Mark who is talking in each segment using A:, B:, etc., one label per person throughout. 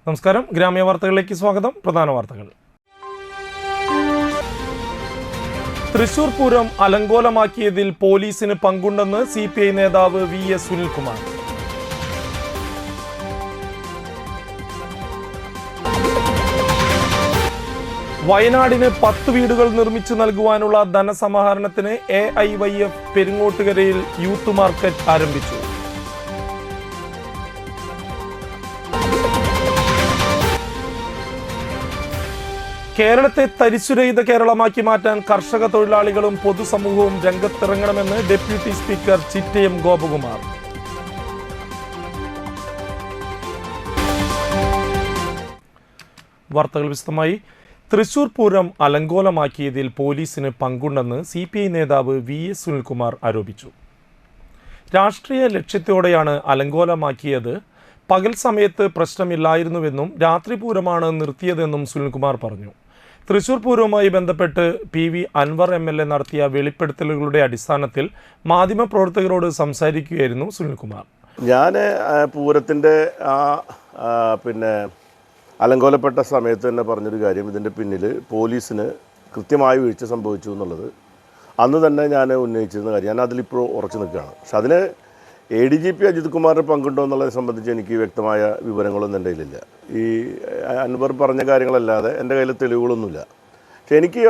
A: നമസ്കാരം. ഗ്രാമീയ വാർത്തകളിലേക്ക് സ്വാഗതം. പ്രധാന വാർത്തകൾ. തൃശൂർ പൂരം അലങ്കോലമാക്കിയതിൽ പോലീസിന് പങ്കുണ്ടെന്ന് CPI നേതാവ് VS സുനിൽകുമാർ. വയനാടിന് 10 വീടുകൾ നിർമ്മിച്ചു നൽകുവാനുള്ള ധനസമാഹരണത്തിന് AIYF പെരിങ്ങോട്ടുകരയിൽ യൂത്ത് മാർക്കറ്റ് ആരംഭിച്ചു. കേരളത്തെ തരിശുരഹിത കേരളമാക്കി മാറ്റാൻ കർഷക തൊഴിലാളികളും പൊതുസമൂഹവും രംഗത്തിറങ്ങണമെന്ന് ഡെപ്യൂട്ടി സ്പീക്കർ ചിറ്റയം ഗോപകുമാർ. വാർത്തകൾ വിശദമായി. തൃശൂർ പൂരം അലങ്കോലമാക്കിയതിൽ പോലീസിന് പങ്കുണ്ടെന്ന് CPI നേതാവ് VS സുനിൽകുമാർ ആരോപിച്ചു. രാഷ്ട്രീയ ലക്ഷ്യത്തോടെയാണ് അലങ്കോലമാക്കിയത്. പകൽ സമയത്ത് പ്രശ്നമില്ലായിരുന്നുവെന്നും രാത്രി പൂരമാണ് നിർത്തിയതെന്നും സുനിൽകുമാർ പറഞ്ഞു. തൃശൂർ പൂരവുമായി ബന്ധപ്പെട്ട് PV അൻവർ MLA നടത്തിയ വെളിപ്പെടുത്തലുകളുടെ അടിസ്ഥാനത്തിൽ മാധ്യമപ്രവർത്തകരോട് സംസാരിക്കുകയായിരുന്നു സുനിൽകുമാർ.
B: ഞാൻ പൂരത്തിൻ്റെ അലങ്കോലപ്പെട്ട സമയത്ത് തന്നെ പറഞ്ഞൊരു കാര്യം, ഇതിൻ്റെ പിന്നിൽ പോലീസിന് കൃത്യമായ വീഴ്ച സംഭവിച്ചു എന്നുള്ളത് അന്ന് തന്നെ ഞാൻ ഉന്നയിച്ചിരുന്ന കാര്യം. ഞാൻ അതിലിപ്പോൾ ഉറച്ചു നിൽക്കുകയാണ്. പക്ഷെ അതിന് ADGP അജിത് കുമാറിന് പങ്കുണ്ടോ എന്നുള്ളതിനെ സംബന്ധിച്ച് എനിക്ക് വ്യക്തമായ വിവരങ്ങളൊന്നും എൻ്റെ കയ്യിലില്ല. ഈ അൻവർ പറഞ്ഞ കാര്യങ്ങളല്ലാതെ എൻ്റെ കയ്യിൽ തെളിവുകളൊന്നുമില്ല. പക്ഷെ എനിക്ക്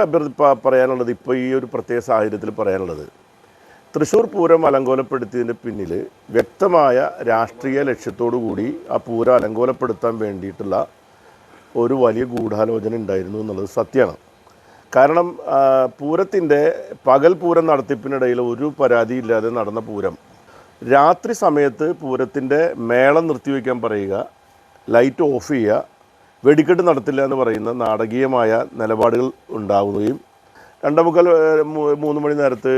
B: പറയാനുള്ളത്, ഇപ്പോൾ ഈ ഒരു പ്രത്യേക സാഹചര്യത്തിൽ പറയാനുള്ളത്, തൃശ്ശൂർ പൂരം അലങ്കോലപ്പെടുത്തിയതിൻ്റെ പിന്നിൽ വ്യക്തമായ രാഷ്ട്രീയ ലക്ഷ്യത്തോടു കൂടി ആ പൂരം അലങ്കോലപ്പെടുത്താൻ വേണ്ടിയിട്ടുള്ള ഒരു വലിയ ഗൂഢാലോചന ഉണ്ടായിരുന്നു എന്നുള്ളത് സത്യമാണ്. കാരണം പൂരത്തിൻ്റെ പകൽ പൂരം നടത്തിപ്പിനിടയിൽ ഒരു പരാതിയില്ലാതെ നടന്ന പൂരം രാത്രി സമയത്ത് പൂരത്തിൻ്റെ മേളം നിർത്തിവെക്കാൻ പറയുക, ലൈറ്റ് ഓഫ് ചെയ്യുക, വെടിക്കെട്ട് നടത്തില്ല എന്ന് പറയുന്ന നാടകീയമായ നിലപാടുകൾ ഉണ്ടാവുകയും 2:45 3 മണി നേരത്ത്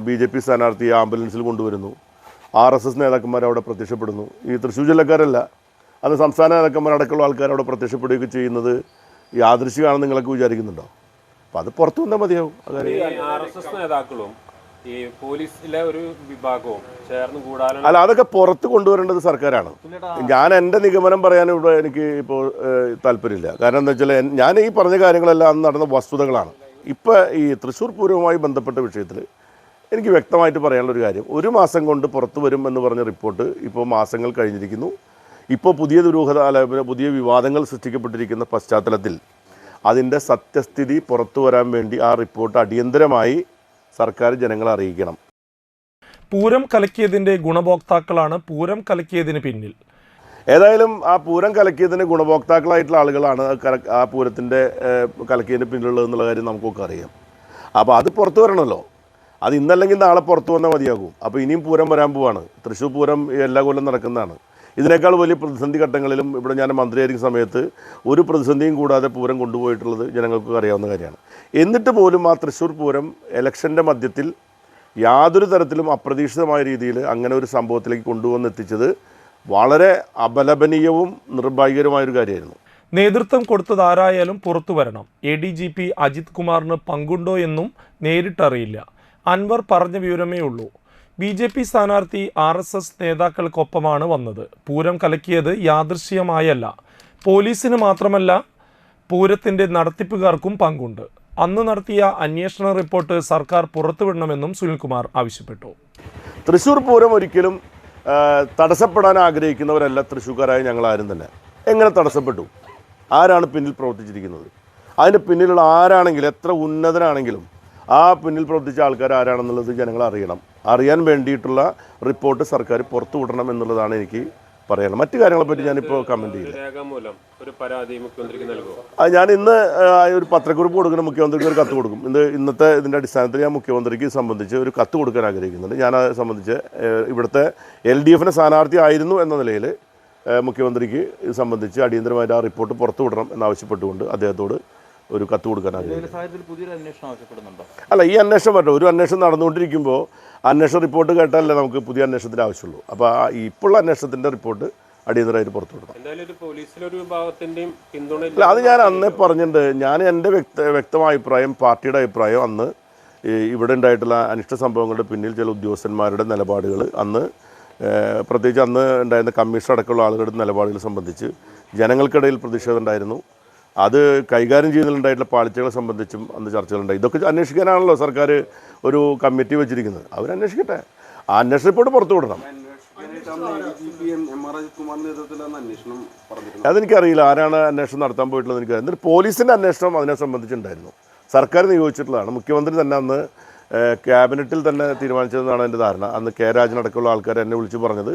B: BJP സ്ഥാനാർത്ഥിയെ ആംബുലൻസിൽ കൊണ്ടുവരുന്നു. RSS നേതാക്കന്മാർ അവിടെ പ്രത്യക്ഷപ്പെടുന്നു. ഈ തൃശ്ശൂർ ജില്ലക്കാരല്ല, അത് സംസ്ഥാന നേതാക്കന്മാരടക്കമുള്ള ആൾക്കാർ അവിടെ പ്രത്യക്ഷപ്പെടുകയൊക്കെ ചെയ്യുന്നത് യാദൃശ്ചികമാണെന്ന് നിങ്ങളൊക്കെ വിചാരിക്കുന്നുണ്ടോ? അപ്പോൾ അത് പുറത്തു വന്നാൽ മതിയാവും.
C: RSS നേതാക്കളും ഈ പോലീസിലെ ഒരു വിഭാഗവും ചേർന്ന് കൂടാനും
B: അല്ല, അതൊക്കെ പുറത്ത് കൊണ്ടുവരേണ്ടത് സർക്കാരാണ്. ഞാൻ എൻ്റെ നിഗമനം പറയാനും ഇവിടെ എനിക്ക് ഇപ്പോൾ താല്പര്യമില്ല. കാരണം എന്താ വെച്ചാൽ ഞാൻ ഈ പറഞ്ഞ കാര്യങ്ങളെല്ലാം അന്ന് നടന്ന വസ്തുതകളാണ്. ഇപ്പോൾ ഈ തൃശ്ശൂർ പൂരവുമായി ബന്ധപ്പെട്ട വിഷയത്തിൽ എനിക്ക് വ്യക്തമായിട്ട് പറയാനുള്ളൊരു കാര്യം, 1 മാസം കൊണ്ട് പുറത്തു വരും എന്ന് പറഞ്ഞ റിപ്പോർട്ട് ഇപ്പോൾ മാസങ്ങൾ കഴിഞ്ഞിരിക്കുന്നു. ഇപ്പോൾ പുതിയ ദുരൂഹത പുതിയ വിവാദങ്ങൾ സൃഷ്ടിക്കപ്പെട്ടിരിക്കുന്ന പശ്ചാത്തലത്തിൽ അതിൻ്റെ സത്യസ്ഥിതി പുറത്തു വരാൻ വേണ്ടി ആ റിപ്പോർട്ട് അടിയന്തരമായി സർക്കാർ ജനങ്ങളെ അറിയിക്കണം.
A: പൂരം കലക്കിയതിൻ്റെ ഗുണഭോക്താക്കളാണ് പൂരം കലക്കിയതിന് പിന്നിൽ.
B: ഏതായാലും ആ പൂരം കലക്കിയതിന് ഗുണഭോക്താക്കളായിട്ടുള്ള ആളുകളാണ് ആ പൂരത്തിൻ്റെ കലക്കിയതിന് പിന്നിലുള്ളത് എന്നുള്ള കാര്യം നമുക്കൊക്കെ അറിയാം. അപ്പോൾ അത് പുറത്തു വരണമല്ലോ. അത് ഇന്നല്ലെങ്കിൽ നാളെ പുറത്തു വന്നാൽ മതിയാകും. അപ്പോൾ ഇനിയും പൂരം വരാൻ പോവാണ്. തൃശ്ശൂർ പൂരം എല്ലാ കൊല്ലം നടക്കുന്നതാണ്. ഇതിനേക്കാൾ വലിയ പ്രതിസന്ധി ഘട്ടങ്ങളിലും ഇവിടെ ഞാൻ മന്ത്രിയായിരിക്കുന്ന സമയത്ത് ഒരു പ്രതിസന്ധിയും കൂടാതെ പൂരം കൊണ്ടുപോയിട്ടുള്ളത് ജനങ്ങൾക്ക് അറിയാവുന്ന കാര്യമാണ്. എന്നിട്ട് പോലും ആ തൃശ്ശൂർ പൂരം ഇലക്ഷൻ്റെ മധ്യത്തിൽ യാതൊരു തരത്തിലും അപ്രതീക്ഷിതമായ രീതിയിൽ അങ്ങനെ ഒരു സംഭവത്തിലേക്ക് കൊണ്ടുവന്നെത്തിച്ചത് വളരെ അപലപനീയവും നിർഭാഗ്യകരമായൊരു കാര്യമായിരുന്നു.
A: നേതൃത്വം കൊടുത്തത് ആരായാലും പുറത്തു വരണം. ADGP അജിത് കുമാറിന് പങ്കുണ്ടോ എന്നും നേരിട്ടറിയില്ല. അൻവർ പറഞ്ഞ വിവരമേ ഉള്ളൂ. BJP സ്ഥാനാർത്ഥി RSS നേതാക്കൾക്കൊപ്പമാണ് വന്നത്. പൂരം കലക്കിയത് യാദൃശ്ചികമായല്ല. പോലീസിന് മാത്രമല്ല, പൂരത്തിൻ്റെ നടത്തിപ്പുകാർക്കും പങ്കുണ്ട്. അന്ന് നടത്തിയ അന്വേഷണ റിപ്പോർട്ട് സർക്കാർ പുറത്തുവിടണമെന്നും സുനിൽകുമാർ ആവശ്യപ്പെട്ടു.
B: തൃശ്ശൂർ പൂരം ഒരിക്കലും തടസ്സപ്പെടാൻ ആഗ്രഹിക്കുന്നവരല്ല തൃശ്ശൂർക്കാരായ ഞങ്ങളാരും തന്നെ. എങ്ങനെ തടസ്സപ്പെട്ടു? ആരാണ് പിന്നിൽ പ്രവർത്തിച്ചിരിക്കുന്നത്? അതിൻ്റെ പിന്നിലുള്ള ആരാണെങ്കിലും, എത്ര ഉന്നതനാണെങ്കിലും, ആ പിന്നിൽ പ്രവർത്തിച്ച ആൾക്കാർ ആരാണെന്നുള്ളത് ജനങ്ങൾ അറിയണം. അറിയാൻ വേണ്ടിയിട്ടുള്ള റിപ്പോർട്ട് സർക്കാർ പുറത്തു വിടണം എന്നുള്ളതാണ് എനിക്ക് പറയണം. മറ്റു കാര്യങ്ങളെപ്പറ്റി ഞാനിപ്പോൾ കമൻറ്റ് ചെയ്യില്ല. അത് ഞാൻ ഇന്ന് ഒരു പത്രക്കുറിപ്പ് കൊടുക്കണം, മുഖ്യമന്ത്രിക്ക് ഒരു കത്ത് കൊടുക്കും. ഇന്നത്തെ ഇതിൻ്റെ അടിസ്ഥാനത്തിൽ ഞാൻ മുഖ്യമന്ത്രിക്ക് സംബന്ധിച്ച് ഒരു കത്ത് കൊടുക്കാൻ ആഗ്രഹിക്കുന്നുണ്ട്. ഞാനത് സംബന്ധിച്ച് ഇവിടുത്തെ LDF സ്ഥാനാർത്ഥി ആയിരുന്നു എന്ന നിലയിൽ മുഖ്യമന്ത്രിക്ക് ഇത് സംബന്ധിച്ച് അടിയന്തരമായിട്ട് ആ റിപ്പോർട്ട് പുറത്തു വിടണം എന്നാവശ്യപ്പെട്ടുകൊണ്ട് അദ്ദേഹത്തോട് ഒരു കത്ത് കൊടുക്കാൻ ആഗ്രഹിക്കുന്നു. അല്ല, ഈ അന്വേഷണം പറ്റും. ഒരു അന്വേഷണം നടന്നുകൊണ്ടിരിക്കുമ്പോൾ അന്വേഷണ റിപ്പോർട്ട് കേട്ടാലല്ലേ നമുക്ക് പുതിയ അന്വേഷണത്തിന് ആവശ്യമുള്ളൂ. അപ്പോൾ ഇപ്പോഴുള്ള അന്വേഷണത്തിൻ്റെ റിപ്പോർട്ട് അടിയന്തരമായിട്ട് പുറത്തു വിടണം. അല്ല, അത് ഞാൻ അന്നേ പറഞ്ഞിട്ടുണ്ട്. ഞാൻ എൻ്റെ വ്യക്തമായ അഭിപ്രായം, പാർട്ടിയുടെ അഭിപ്രായം, അന്ന് ഇവിടെ ഉണ്ടായിട്ടുള്ള അനിഷ്ട സംഭവങ്ങളുടെ പിന്നിൽ ചില ഉദ്യോഗസ്ഥന്മാരുടെ നിലപാടുകൾ അന്ന് പ്രത്യേകിച്ച് അന്ന് ഉണ്ടായിരുന്ന കമ്മീഷൻ അടക്കമുള്ള ആളുകളുടെ നിലപാടുകൾ സംബന്ധിച്ച് ജനങ്ങൾക്കിടയിൽ പ്രതിഷേധം ഉണ്ടായിരുന്നു. അത് കൈകാര്യം ചെയ്യുന്നതിലുണ്ടായിട്ടുള്ള പാളിച്ചകളെ സംബന്ധിച്ചും അന്ന് ചർച്ചകളുണ്ടായി. ഇതൊക്കെ അന്വേഷിക്കാനാണല്ലോ സർക്കാർ ഒരു കമ്മിറ്റി വെച്ചിരിക്കുന്നത്. അവരന്വേഷിക്കട്ടെ, ആ അന്വേഷണ റിപ്പോർട്ട് പുറത്തു വിടണം. അതെനിക്കറിയില്ല ആരാണ് അന്വേഷണം നടത്താൻ പോയിട്ടുള്ളത്. എനിക്കറിയാം. എന്നിട്ട് പോലീസിൻ്റെ അന്വേഷണം അതിനെ സംബന്ധിച്ചുണ്ടായിരുന്നു. സർക്കാർ നിയോഗിച്ചിട്ടുള്ളതാണ്. മുഖ്യമന്ത്രി തന്നെ അന്ന് ക്യാബിനറ്റിൽ തന്നെ തീരുമാനിച്ചതെന്നാണ് എൻ്റെ ധാരണ. അന്ന് കെ രാജനടക്കമുള്ള ആൾക്കാർ എന്നെ വിളിച്ച് പറഞ്ഞത്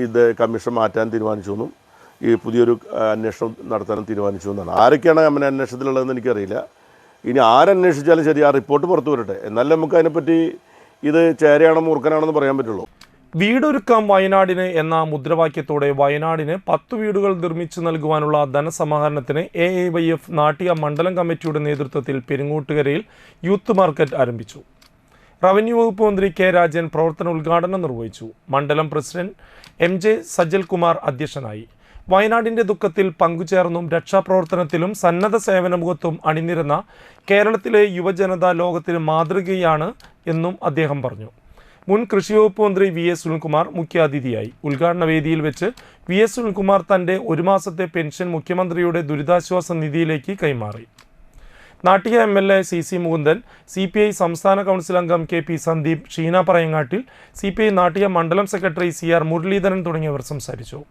B: ഇത് കമ്മീഷൻ മാറ്റാൻ തീരുമാനിച്ചു എന്നും ഈ പുതിയൊരു അന്വേഷണം നടത്താനും തീരുമാനിച്ചു എന്നാണ്. ആരൊക്കെയാണ് അങ്ങനെ അന്വേഷണത്തിലുള്ളതെന്ന് എനിക്കറിയില്ല. ഇനി ആരന്വേഷിച്ചാലും ശരി, ആ റിപ്പോർട്ട് പുറത്തു വരട്ടെ, എന്നാലേ നമുക്ക് അതിനെപ്പറ്റി ഇത് ചേരയാണോ മൂർഖനാണെന്ന് പറയാൻ പറ്റുള്ളൂ.
A: വീടൊരുക്കാം വയനാടിന് എന്ന മുദ്രാവാക്യത്തോടെ വയനാടിന് 10 വീടുകൾ നിർമ്മിച്ചു നൽകുവാനുള്ള ധനസമാഹരണത്തിന് AIYF നാട്ടിക മണ്ഡലം കമ്മിറ്റിയുടെ നേതൃത്വത്തിൽ പെരിങ്ങോട്ടുകരയിൽ യൂത്ത് മാർക്കറ്റ് ആരംഭിച്ചു. റവന്യൂ വകുപ്പ് മന്ത്രി കെ രാജൻ പ്രവർത്തന ഉദ്ഘാടനം നിർവഹിച്ചു. മണ്ഡലം പ്രസിഡന്റ് MJ സജൽകുമാർ അധ്യക്ഷനായി. വയനാടിൻ്റെ ദുഃഖത്തിൽ പങ്കുചേർന്നും രക്ഷാപ്രവർത്തനത്തിലും സന്നദ്ധ സേവന മുഖത്തും അണിനിരന്ന കേരളത്തിലെ യുവജനത ലോകത്തിന് മാതൃകയാണ് എന്നും അദ്ദേഹം പറഞ്ഞു. മുൻ കൃഷി വകുപ്പ് മന്ത്രി VS സുനിൽകുമാർ മുഖ്യാതിഥിയായി. ഉദ്ഘാടന വേദിയിൽ വെച്ച് VS സുനിൽകുമാർ തൻ്റെ 1 മാസത്തെ പെൻഷൻ മുഖ്യമന്ത്രിയുടെ ദുരിതാശ്വാസ നിധിയിലേക്ക് കൈമാറി. Nattika MLA CC Mukundan, CPI സംസ്ഥാന കൗൺസിൽ അംഗം KP സന്ദീപ്, ഷീന പറയങ്ങാട്ടിൽ, CPI നാട്ടിക മണ്ഡലം സെക്രട്ടറി CR മുരളീധരൻ തുടങ്ങിയവർ സംസാരിച്ചു.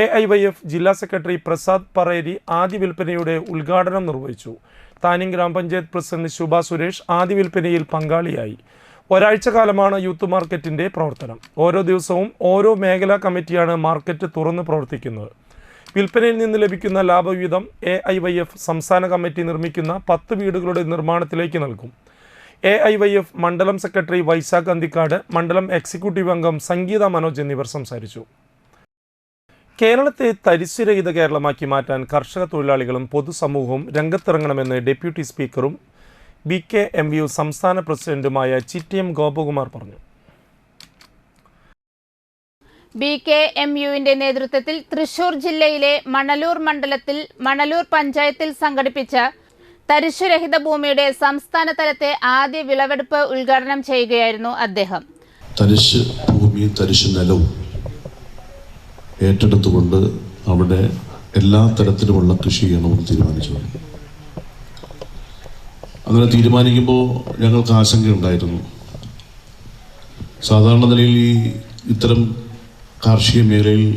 A: AIYF ജില്ലാ സെക്രട്ടറി പ്രസാദ് പറേരി ആദ്യ വിൽപ്പനയുടെ ഉദ്ഘാടനം നിർവഹിച്ചു. താനിം ഗ്രാമപഞ്ചായത്ത് പ്രസിഡന്റ് ശുഭ സുരേഷ് ആദ്യ വിൽപ്പനയിൽ പങ്കാളിയായി. ഒരാഴ്ച കാലമാണ് യൂത്ത് മാർക്കറ്റിൻ്റെ പ്രവർത്തനം. ഓരോ ദിവസവും ഓരോ മേഖലാ കമ്മിറ്റിയാണ് മാർക്കറ്റ് തുറന്ന് പ്രവർത്തിക്കുന്നത്. വിൽപ്പനയിൽ നിന്ന് ലഭിക്കുന്ന ലാഭവിഹിതം AIYF സംസ്ഥാന കമ്മിറ്റി നിർമ്മിക്കുന്ന 10 വീടുകളുടെ നിർമ്മാണത്തിലേക്ക് നൽകും. AIYF മണ്ഡലം സെക്രട്ടറി വൈശാഖ് അന്തിക്കാട്, മണ്ഡലം എക്സിക്യൂട്ടീവ് അംഗം സംഗീത മനോജ് എന്നിവർ സംസാരിച്ചു. കേരളത്തെ തരിശുരഹിത കേരളമാക്കി മാറ്റാൻ കർഷക തൊഴിലാളികളും പൊതുസമൂഹവും രംഗത്തിറങ്ങണമെന്ന് ഡെപ്യൂട്ടി സ്പീക്കറും BKMU സംസ്ഥാന പ്രസിഡന്റുമായ ചിറ്റയം ഗോപകുമാർ പറഞ്ഞു.
D: BKMUവിന്റെ നേതൃത്വത്തിൽ തൃശൂർ ജില്ലയിലെ മണലൂർ മണ്ഡലത്തിൽ മണലൂർ പഞ്ചായത്തിൽ സംഘടിപ്പിച്ച തരിശുരഹിത ഭൂമിയുടെ സംസ്ഥാന തലത്തെ ആദ്യ വിളവെടുപ്പ് ഉദ്ഘാടനം ചെയ്യുകയായിരുന്നു അദ്ദേഹം.
E: തരിശ് ഭൂമിയും തരിശു നിലവും ഏറ്റെടുത്തുകൊണ്ട് അവിടെ എല്ലാ തരത്തിലുമുള്ള കൃഷി ചെയ്യണമെന്ന് തീരുമാനിച്ചു. അങ്ങനെ തീരുമാനിക്കുമ്പോൾ ഞങ്ങൾക്ക് ആശങ്കയുണ്ടായിരുന്നു. സാധാരണ നിലയിൽ ഇത്തരം കാർഷിക മേഖലയിൽ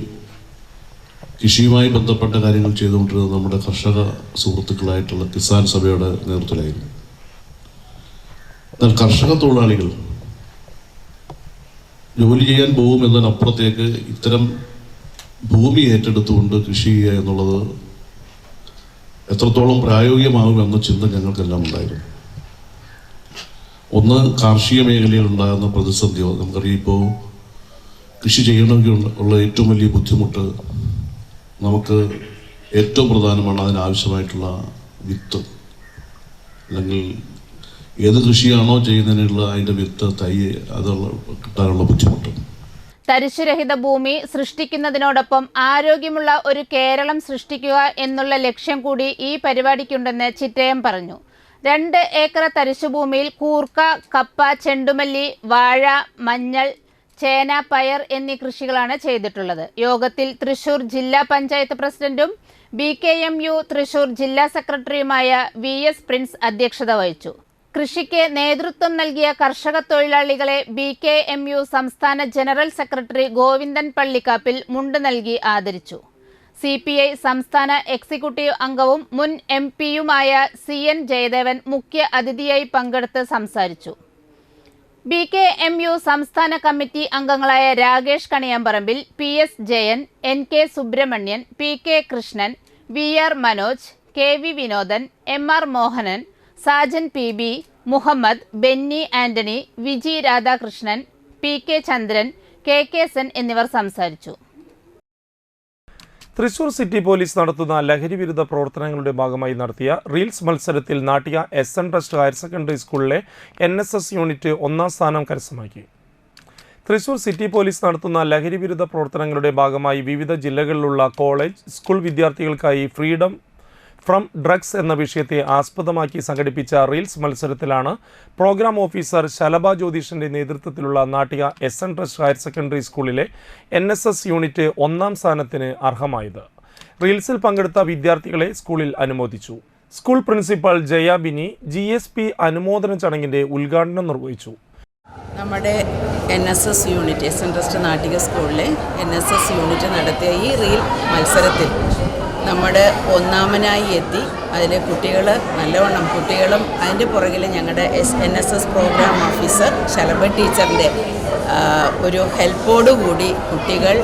E: കൃഷിയുമായി ബന്ധപ്പെട്ട കാര്യങ്ങൾ ചെയ്തുകൊണ്ടിരുന്നത് നമ്മുടെ കർഷക സുഹൃത്തുക്കളായിട്ടുള്ള കിസാൻ സഭയുടെ നേതൃത്വത്തിലായിരുന്നു. എന്നാൽ കർഷക തൊഴിലാളികൾ ജോലി ചെയ്യാൻ പോകും എന്നതിനപ്പുറത്തേക്ക് ഇത്തരം ഭൂമി ഏറ്റെടുത്തുകൊണ്ട് കൃഷി ചെയ്യുക എന്നുള്ളത് എത്രത്തോളം പ്രായോഗികമാകുമെന്ന ചിന്ത ഞങ്ങൾക്കെല്ലാം ഉണ്ടായിരുന്നു. ഒന്ന്, കാർഷിക മേഖലയിൽ ഉണ്ടാകുന്ന പ്രതിസന്ധിയോ, നമുക്കറിയാം ഇപ്പോൾ കൃഷി ചെയ്യണമെങ്കിൽ ഉള്ള ഏറ്റവും വലിയ ബുദ്ധിമുട്ട്, നമുക്ക് ഏറ്റവും പ്രധാനമാണ് അതിനാവശ്യമായിട്ടുള്ള വിത്ത്, അല്ലെങ്കിൽ ഏത് കൃഷിയാണോ ചെയ്യുന്നതിനുള്ള അതിൻ്റെ വിത്ത്, തൈ, അതുള്ള കിട്ടാനുള്ള ബുദ്ധിമുട്ട്.
D: തരിശുരഹിത ഭൂമി സൃഷ്ടിക്കുന്നതിനോടൊപ്പം ആരോഗ്യമുള്ള ഒരു കേരളം സൃഷ്ടിക്കുക എന്നുള്ള ലക്ഷ്യം കൂടി ഈ പരിപാടിക്കുണ്ടെന്ന് ചിറ്റയം പറഞ്ഞു. 2 ഏക്കർ തരിശുഭൂമിയിൽ കൂർക്ക, കപ്പ, ചെണ്ടുമല്ലി, വാഴ, മഞ്ഞൾ, ചേന, പയർ എന്നീ കൃഷികളാണ് ചെയ്തിട്ടുള്ളത്. യോഗത്തിൽ തൃശൂർ ജില്ലാ പഞ്ചായത്ത് പ്രസിഡന്റും BKMU തൃശൂർ ജില്ലാ സെക്രട്ടറിയുമായ VS പ്രിൻസ് അധ്യക്ഷത വഹിച്ചു. കൃഷിക്ക് നേതൃത്വം നൽകിയ കർഷക തൊഴിലാളികളെ BKMU സംസ്ഥാന ജനറൽ സെക്രട്ടറി ഗോവിന്ദൻ പള്ളിക്കാപ്പിൽ മുണ്ട് നൽകി ആദരിച്ചു. CPI സംസ്ഥാന എക്സിക്യൂട്ടീവ് അംഗവും മുൻ MP-യുമായ CN ജയദേവൻ മുഖ്യ അതിഥിയായി പങ്കെടുത്ത് സംസാരിച്ചു. BKMU സംസ്ഥാന കമ്മിറ്റി അംഗങ്ങളായ Rakesh Kaniyamparambil, PS Jayan, NK Subramanian, PK Krishnan, VR Manoj, KV Vinodan, MR Mohanan, Sajan PB, Muhammad, Benny Antony, Viji Radhakrishnan, PK ചന്ദ്രൻ, KK സെൻ എന്നിവർ സംസാരിച്ചു.
A: തൃശൂർ സിറ്റി പോലീസ് നടത്തുന്ന ലഹരിവിരുദ്ധ പ്രവർത്തനങ്ങളുടെ ഭാഗമായി നടത്തിയ റീൽസ് മത്സരത്തിൽ Nattika SN trust higher secondary സ്കൂളിലെ NSS യൂണിറ്റ് 1ാം സ്ഥാനം കരസ്ഥമാക്കി. തൃശൂർ സിറ്റി പോലീസ് നടത്തുന്ന ലഹരിവിരുദ്ധ പ്രവർത്തനങ്ങളുടെ ഭാഗമായി വിവിധ ജില്ലകളിലുള്ള കോളേജ്, സ്കൂൾ വിദ്യാർത്ഥികൾക്കായി ഫ്രം ഡ്രഗ്സ് എന്ന വിഷയത്തെ ആസ്പദമാക്കി സംഘടിപ്പിച്ച റീൽസ് മത്സരത്തിലാണ് പ്രോഗ്രാം ഓഫീസർ ശലഭ ജ്യോതിഷിന്റെ നേതൃത്വത്തിലുള്ള Nattika SN trust higher secondary സ്കൂളിലെ NSS യൂണിറ്റ് 1ാം സ്ഥാനത്തിന് അർഹമായത്. റീൽസിൽ പങ്കെടുത്ത വിദ്യാർത്ഥികളെ സ്കൂളിൽ അനുമോദിച്ചു. സ്കൂൾ പ്രിൻസിപ്പൽ ജയാബിനി GSP അനുമോദന ചടങ്ങിന്റെ ഉദ്ഘാടനം നിർവഹിച്ചു.
F: നമ്മുടെ NSS unit SN trust Nattika സ്കൂളിലെ NSS യൂണിറ്റ് നടത്തിയ ഈ റീൽ മത്സരത്തിൽ നമ്മുടെ 1ാമനായി എത്തി. അതിൽ കുട്ടികൾ നല്ലവണ്ണം കുട്ടികളും അതിൻ്റെ പുറകിൽ ഞങ്ങളുടെ NSS പ്രോഗ്രാം ഓഫീസർ ശലഭ ടീച്ചറിൻ്റെ ഒരു ഹെൽപ്പോടുകൂടി കുട്ടികൾ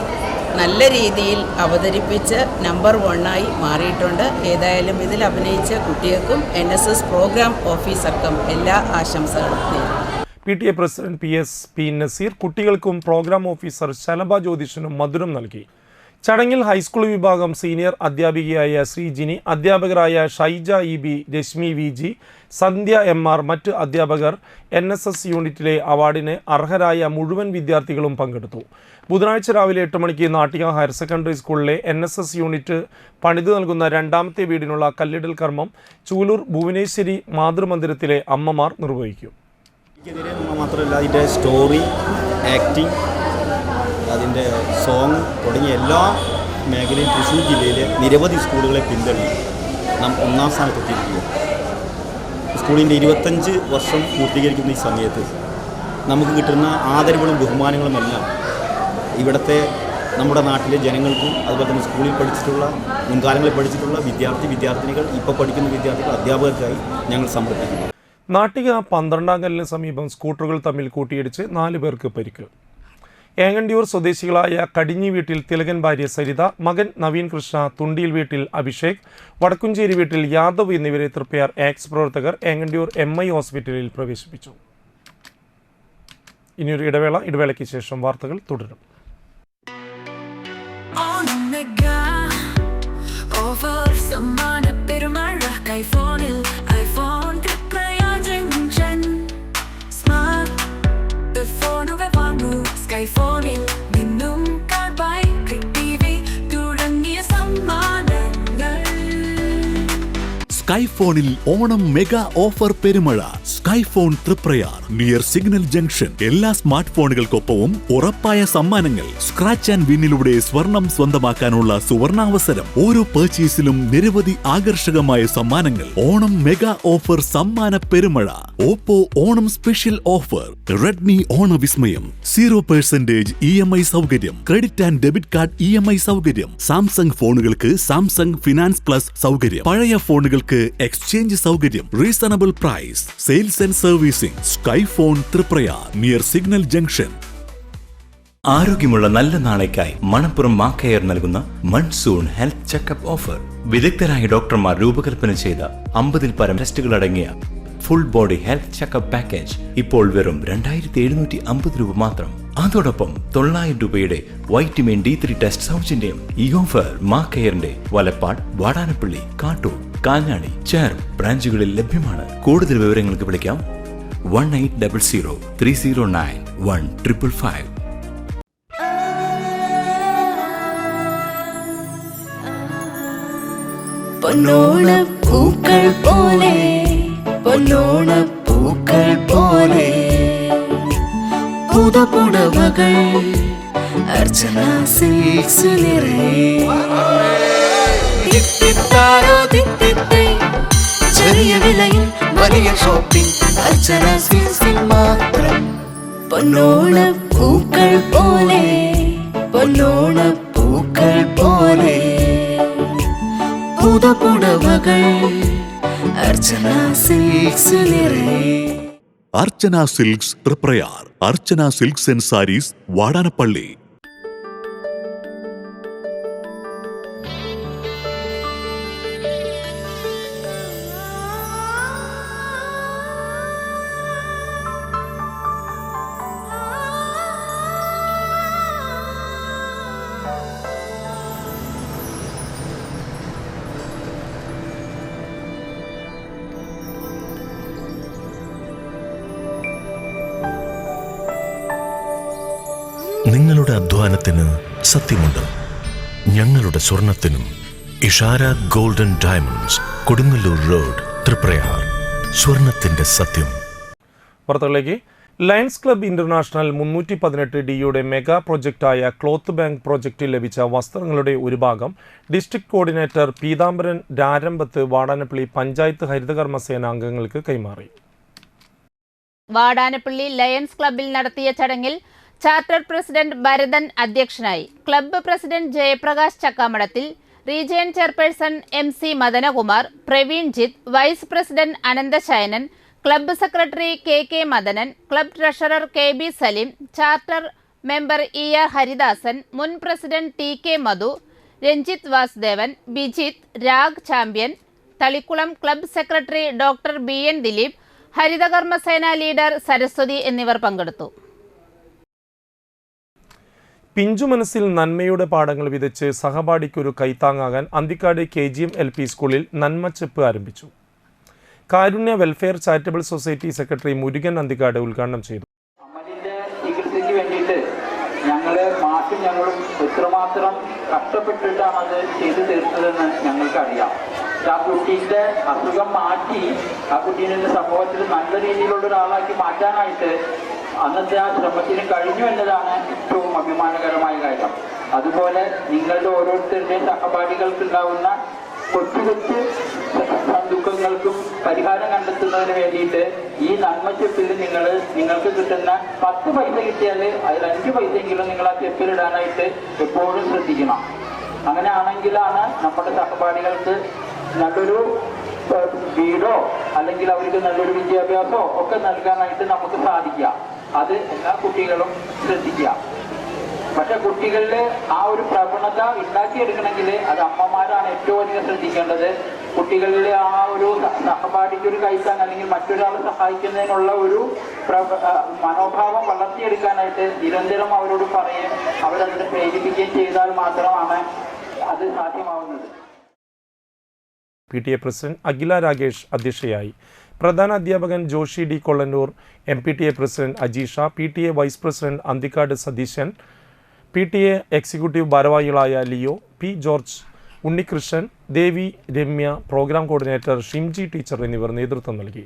F: നല്ല രീതിയിൽ അവതരിപ്പിച്ച് നമ്പർ 1ആയി മാറിയിട്ടുണ്ട്. ഏതായാലും ഇതിൽ അഭിനയിച്ച കുട്ടികൾക്കും NSS പ്രോഗ്രാം ഓഫീസർക്കും എല്ലാ ആശംസകളും നേരുന്നു.
A: PTA പ്രസിഡന്റ് P നസീർ കുട്ടികൾക്കും പ്രോഗ്രാം ഓഫീസർ ശലഭ ജ്യോതിഷിനും മധുരം നൽകി. ചടങ്ങിൽ ഹൈസ്കൂൾ വിഭാഗം സീനിയർ അധ്യാപികയായ ശ്രീജിനി, അധ്യാപകരായ ഷൈജ EB, രശ്മി VG, സന്ധ്യ MR, മറ്റ് അധ്യാപകർ, NSS യൂണിറ്റിലെ അവാർഡിന് അർഹരായ മുഴുവൻ വിദ്യാർത്ഥികളും പങ്കെടുത്തു. ബുധനാഴ്ച രാവിലെ 8 മണിക്ക് നാട്ടിക ഹയർ സെക്കൻഡറി സ്കൂളിലെ NSS യൂണിറ്റ് പണിതു നൽകുന്ന 2ാമത്തെ വീടിനുള്ള കല്ലിടൽ കർമ്മം ചൂലൂർ ഭുവനേശ്വരി മാതൃമന്ദിരത്തിലെ അമ്മമാർ നിർവഹിക്കും.
G: മാത്രമല്ല അതിൻ്റെ സ്റ്റോറി, ആക്ടിങ്, അതിൻ്റെ സോങ് തുടങ്ങിയ എല്ലാ മേഖലയും തൃശ്ശൂർ ജില്ലയിലെ നിരവധി സ്കൂളുകളെ പിന്തള്ളി നാം 1ാം സ്ഥാനത്തെത്തിയിരിക്കുക. സ്കൂളിൻ്റെ 25 വർഷം പൂർത്തീകരിക്കുന്ന ഈ സമയത്ത് നമുക്ക് കിട്ടുന്ന ആദരവുകളും ബഹുമാനങ്ങളുമെല്ലാം ഇവിടുത്തെ നമ്മുടെ നാട്ടിലെ ജനങ്ങൾക്കും അതുപോലെ തന്നെ സ്കൂളിൽ പഠിച്ചിട്ടുള്ള മുൻകാലങ്ങളിൽ പഠിച്ചിട്ടുള്ള വിദ്യാർത്ഥിനികൾ ഇപ്പോൾ പഠിക്കുന്ന വിദ്യാർത്ഥികൾ അധ്യാപകർക്കായി ഞങ്ങൾ സമർപ്പിക്കുന്നു.
A: നാട്ടിക 12ാം കല്ലിന് സമീപം സ്കൂട്ടറുകൾ തമ്മിൽ കൂട്ടിയിടിച്ച് 4 പേർക്ക് പരിക്ക്. ഏങ്ങണ്ടിയൂർ സ്വദേശികളായ കടിഞ്ഞി വീട്ടിൽ തിലകൻ ഭാര്യ സരിത, മകൻ നവീൻ കൃഷ്ണ, തുണ്ടിയിൽ വീട്ടിൽ അഭിഷേക്, വടക്കുംചേരി വീട്ടിൽ യാദവ് എന്നിവരെ തൃപ്പയാർ ആക്സ് പ്രവർത്തകർ ഏങ്ങണ്ടിയൂർ MI ഹോസ്പിറ്റലിൽ പ്രവേശിപ്പിച്ചു. ഇനിയൊരു ഇടവേളയ്ക്ക് ശേഷം വാർത്തകൾ തുടരും.
H: Skyphone-ൽ നിന്നും കാർ ബൈക്ക് TV തുടങ്ങിയ സമ്മാനങ്ങൾ.
I: സ്കൈഫോണിൽ ഓണം മെഗാ ഓഫർ പെരുമഴ. സ്കൈഫോൺ തൃപ്രയാർ നിയർ സിഗ്നൽ ജംഗ്ഷൻ. എല്ലാ സ്മാർട്ട് ഫോണുകൾക്കൊപ്പവും ഉറപ്പായ സമ്മാനങ്ങൾ. സ്ക്രാച്ച് ആൻഡ് വിന്നിലൂടെ സ്വർണം സ്വന്തമാക്കാനുള്ള സുവർണാവസരം. ഓരോ പർച്ചേസിലും നിരവധി ആകർഷകമായ സമ്മാനങ്ങൾ. ഓണം മെഗാ ഓഫർ സമ്മാന പെരുമഴ. Oppo Onam special offer. Redmi ഓണവിസ്മയം 0% EMI സൗകര്യം. Credit and debit card EMI സൗകര്യം. സാംസങ് ഫോണുകൾക്ക് സാംസങ് ഫിനാൻസ് പ്ലസ് സൗകര്യം. പഴയ ഫോണുകൾക്ക് എക്സ്ചേഞ്ച് സൗകര്യം. Reasonable price. Sales and servicing. Skyphone Triprayar near signal junction.
J: ആരോഗ്യമുള്ള നല്ല നാളേക്കായി മണപ്പുറം മാക്കയർ നൽകുന്ന മൺസൂൺ ഹെൽത്ത് ചെക്കപ്പ് ഓഫർ. വിദഗ്ധരായ ഡോക്ടർമാർ രൂപകൽപ്പന ചെയ്ത 50ൽ പരം ടെസ്റ്റുകൾ അടങ്ങിയ full body health checkup package ഇപ്പോൾ വെറും 2750 രൂപ മാത്രം. അതോടൊപ്പം 900 രൂപയുടെ വൈറ്റമിൻ D3 ടെസ്റ്റ് സൗജന്യം. ഈ ഓഫർ മാക്കയറിന്റെ വലപ്പാട്, വാടാനപ്പള്ളി, കാട്ടൂർ, കാഞ്ഞാണി, ചേർപ്പ് ബ്രാഞ്ചുകളിൽ ലഭ്യമാണ്. കൂടുതൽ വിവരങ്ങൾക്ക് വിളിക്കാം 1800 309 1555.
H: പൊന്നോണപ്പൂക്കൾ പോലെ പൊന്നോണപ്പൂക്കൾ പോലെ പുതുപുടവകൾ അർച്ചന സിൽക്സ് ചെറിയ വിലയിൽ വലിയ ഷോപ്പിംഗ് അർച്ചന സിൽക്സിൽ മാത്രം. പൊന്നോണപ്പൂക്കൾ പോലെ പൊന്നോണപ്പൂക്കൾ പോലെ പുതുപുടവകൾ Archana silks
I: Archana silks Triprayar. Archana silks and sarees Vadanappally.
K: നിങ്ങളുടെ അധ്വാനത്തിന് സത്യമുണ്ട്. ഞങ്ങളുടെ സ്വർണത്തിനും Ishara golden diamonds, Kodungallur road, Triprayar. സ്വർണത്തിന്റെ സത്യം.
A: വാർത്തകളിലേക്ക്. ലയൺസ് ക്ലബ്ബ് ഇന്റർനാഷണൽ 318 മെഗാ പ്രൊജക്റ്റായ ക്ലോത്ത് ബാങ്ക് പ്രോജക്റ്റിൽ ലഭിച്ച വസ്ത്രങ്ങളുടെ ഒരു ഭാഗം ഡിസ്ട്രിക്ട് കോർഡിനേറ്റർ പീതാംബരൻ രാരമ്പത്ത് വാടാനപ്പള്ളി പഞ്ചായത്ത് ഹരിതകർമ്മസേന അംഗങ്ങൾക്ക് കൈമാറി.
D: വാടാനപ്പള്ളി ലയൺസ് ക്ലബ്ബിൽ നടത്തിയ ചടങ്ങിൽ ചാർട്ടർ പ്രസിഡന്റ് ഭരതൻ അധ്യക്ഷനായി. ക്ലബ്ബ് പ്രസിഡന്റ് ജയപ്രകാശ് ചക്കാമടത്തിൽ, region chairperson MC Madanakumar, Praveen Jith, vice president Ananthasayanan, club secretary KK Madanan, club treasurer KB Saleem, charter member ER Haridasan, മുൻ president TK Madhu, Ranjith Vasudevan, Bijith, Rag champion, Thalikkulam club secretary doctor BN Dileep, ഹരിതകർമ്മസേന ലീഡർ സരസ്വതി എന്നിവർ പങ്കെടുത്തു.
A: പിഞ്ചു മനസ്സിൽ നന്മയുടെ പാഠങ്ങൾ വിതച്ച് സഹപാഠിക്കൊരു കൈത്താങ്ങാകാൻ അന്തിക്കാട് KGM LP സ്കൂളിൽ നന്മ ചെപ്പ് ആരംഭിച്ചു. Karunya welfare charitable society secretary Murukan Anthikkad ഉദ്ഘാടനം ചെയ്തു.
L: അമ്മലിന്റെ ചികിത്സയ്ക്ക് വേണ്ടിയിട്ട് ഞങ്ങളും എത്രമാത്രം കഷ്ടപ്പെട്ടിട്ടാണ് അത് ചെയ്തു തീർത്തതെന്ന് ഞങ്ങൾക്കറിയാം. ആ കുട്ടീൻ്റെ അസുഖം മാറ്റി ആ കുട്ടീനെ സമൂഹത്തിൽ നല്ല രീതിയിലുള്ള ഒരാളാക്കി മാറ്റാനായിട്ട് അന്നത്തെ ആ ശ്രമത്തിന് കഴിഞ്ഞു എന്നതാണ് ഏറ്റവും അഭിമാനകരമായ കാര്യം. അതുപോലെ നിങ്ങളുടെ ഓരോരുത്തരുടെയും സഹപാഠികൾക്കുണ്ടാവുന്ന കൊച്ചു കൊച്ചു ദുഃഖങ്ങൾക്കും പരിഹാരം കണ്ടെത്തുന്നതിന് വേണ്ടിയിട്ട് ഈ നന്മ ചെപ്പിൽ നിങ്ങൾക്ക് കിട്ടുന്ന 10 പൈസ കിട്ടിയാൽ അതിൽ 5 പൈസയെങ്കിലും നിങ്ങൾ ആ ചെപ്പിലിടാനായിട്ട് എപ്പോഴും ശ്രദ്ധിക്കണം. അങ്ങനെ ആണെങ്കിലാണ് നമ്മുടെ സഹപാഠികൾക്ക് നല്ലൊരു വീടോ അല്ലെങ്കിൽ അവർക്ക് നല്ലൊരു വിദ്യാഭ്യാസമോ ഒക്കെ നൽകാനായിട്ട് നമുക്ക് സാധിക്കുക. അത് എല്ലാ കുട്ടികളും ശ്രദ്ധിക്കുക. പക്ഷെ കുട്ടികളിൽ ആ ഒരു പ്രവണത ഉണ്ടാക്കിയെടുക്കണമെങ്കിൽ അത് അമ്മമാരാണ് ഏറ്റവും അധികം ശ്രദ്ധിക്കേണ്ടത്. കുട്ടികളിൽ ആ ഒരു സഹപാഠിക്ക് ഒരു കൈത്താൻ അല്ലെങ്കിൽ മറ്റൊരാളെ സഹായിക്കുന്നതിനുള്ള ഒരു മനോഭാവം വളർത്തിയെടുക്കാനായിട്ട് നിരന്തരം അവരോട് പറയുകയും അവരതിനെ പ്രേരിപ്പിക്കുകയും ചെയ്താൽ മാത്രമാണ് അത് സാധ്യമാവുന്നത്.
A: PTA പ്രസിഡന്റ് അഖില രാഗേഷ് അധ്യക്ഷയായി. പ്രധാന അധ്യാപകൻ Joshy D Kollannur, MPTA president Ajeesha, PTA vice president Anthikkad Satheesan, PTA executive ഭാരവാഹികളായ Leo, P George, Unnikrishnan, Devi, Ramya, program coordinator Shimji teacher എന്നിവർ നേതൃത്വം നൽകി.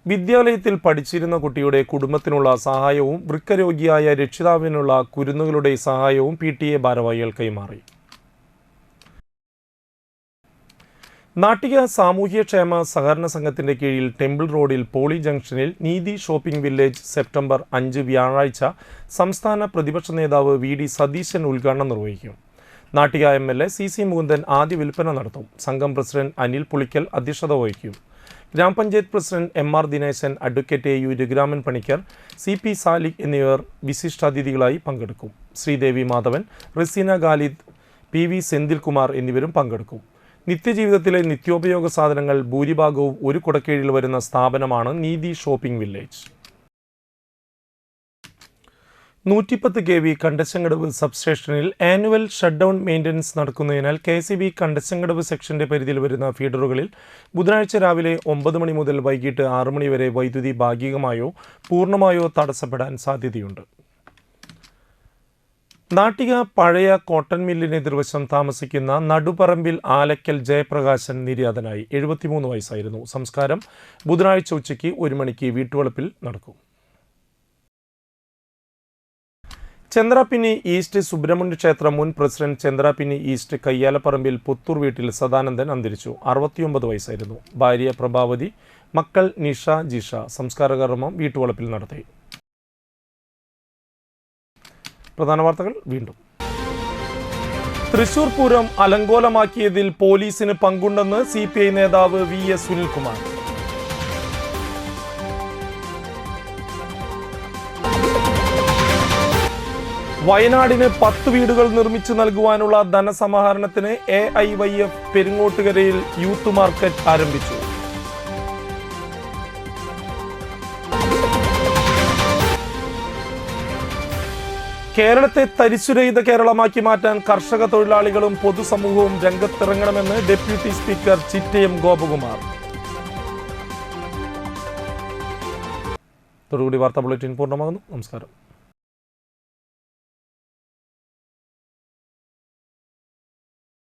A: വിദ്യാലയത്തിൽ പഠിച്ചിരുന്ന കുട്ടിയുടെ കുടുംബത്തിനുള്ള സഹായവും വൃക്കരോഗിയായ രക്ഷിതാവിനുള്ള കുരുന്നുകളുടെ സഹായവും PTA ഭാരവാഹികൾ കൈമാറി. നാട്ടിക സാമൂഹ്യക്ഷേമ സഹകരണ സംഘത്തിൻ്റെ കീഴിൽ ടെമ്പിൾ റോഡിൽ പോളി ജംഗ്ഷനിൽ നീതി ഷോപ്പിംഗ് വില്ലേജ് സെപ്റ്റംബർ 5 വ്യാഴാഴ്ച സംസ്ഥാന പ്രതിപക്ഷ നേതാവ് VD സതീശൻ ഉദ്ഘാടനം നിർവഹിക്കും. നാട്ടിക MLA CC മുകുന്ദൻ ആദ്യ വിൽപ്പന നടത്തും. സംഘം പ്രസിഡന്റ് അനിൽ പുളിക്കൽ അധ്യക്ഷത വഹിക്കും. ഗ്രാമപഞ്ചായത്ത് president MR Dineshan, advocate AU Raghuraman Panicker, CP Salik എന്നിവർ വിശിഷ്ടാതിഥികളായി പങ്കെടുക്കും. ശ്രീദേവി മാധവൻ, റസീന ഖാലിദ്, PV സെന്തിൽകുമാർ എന്നിവരും പങ്കെടുക്കും. നിത്യജീവിതത്തിലെ നിത്യോപയോഗ സാധനങ്ങൾ ഭൂരിഭാഗവും ഒരു കുടക്കീഴിൽ വരുന്ന സ്ഥാപനമാണ് Neethi shopping village. 110 kV Kandachankadavu സബ്സ്റ്റേഷനിൽ ആനുവൽ ഷട്ട്ഡൗൺ മെയിൻ്റനൻസ് നടക്കുന്നതിനാൽ KCB കണ്ടച്ചങ്കടവ് സെക്ഷന്റെ പരിധിയിൽ വരുന്ന ഫീഡറുകളിൽ ബുധനാഴ്ച രാവിലെ 9 മണി മുതൽ വൈകിട്ട് 6 മണി വരെ വൈദ്യുതി ഭാഗികമായോ പൂർണ്ണമായോ തടസ്സപ്പെടാൻ സാധ്യതയുണ്ട്. നാട്ടിക പഴയ കോട്ടൺ മില്ലിന് എതിർവശം താമസിക്കുന്ന നടുപറമ്പിൽ ആലക്കൽ ജയപ്രകാശൻ നിര്യാതനായി. 73 വയസ്സായിരുന്നു. സംസ്കാരം ബുധനാഴ്ച ഉച്ചയ്ക്ക് 1 മണിക്ക് വീട്ടുവളപ്പിൽ നടക്കും. ചന്ദ്രാപിന്നി ഈസ്റ്റ് സുബ്രഹ്മണ്യ ക്ഷേത്ര മുൻ പ്രസിഡന്റ് ചന്ദ്രാപിന്നി ഈസ്റ്റ് കയ്യാലപ്പറമ്പിൽ പുത്തൂർ വീട്ടിൽ സദാനന്ദൻ അന്തരിച്ചു. 69 വയസ്സായിരുന്നു. ഭാര്യ പ്രഭാവതി, മക്കൾ നിഷ, ജിഷ. സംസ്കാര കർമ്മം വീട്ടുവളപ്പിൽ നടത്തി. പ്രധാന വാർത്തകൾ വീണ്ടും. തൃശൂർ പൂരം അലങ്കോലമാക്കിയതിൽ പോലീസിന് പങ്കുണ്ടെന്ന് CPI നേതാവ് VS സുനിൽകുമാർ. വയനാടിന് 10 വീടുകൾ നിർമ്മിച്ചു നൽകുവാനുള്ള ധനസമാഹരണത്തിന് AIYF പെരിങ്ങോട്ടുകരയിൽ യൂത്ത് മാർക്കറ്റ് ആരംഭിച്ചു. കേരളത്തെ തരിശുരഹിത കേരളമാക്കി മാറ്റാൻ കർഷക തൊഴിലാളികളും പൊതുസമൂഹവും രംഗത്തിറങ്ങണമെന്ന് ഡെപ്യൂട്ടി സ്പീക്കർ ചിറ്റയം ഗോപകുമാർ. തൊടുകൂടി വാർത്താ ബുള്ളറ്റിൻ പൂർണ്ണമാകുന്നു. നമസ്കാരം.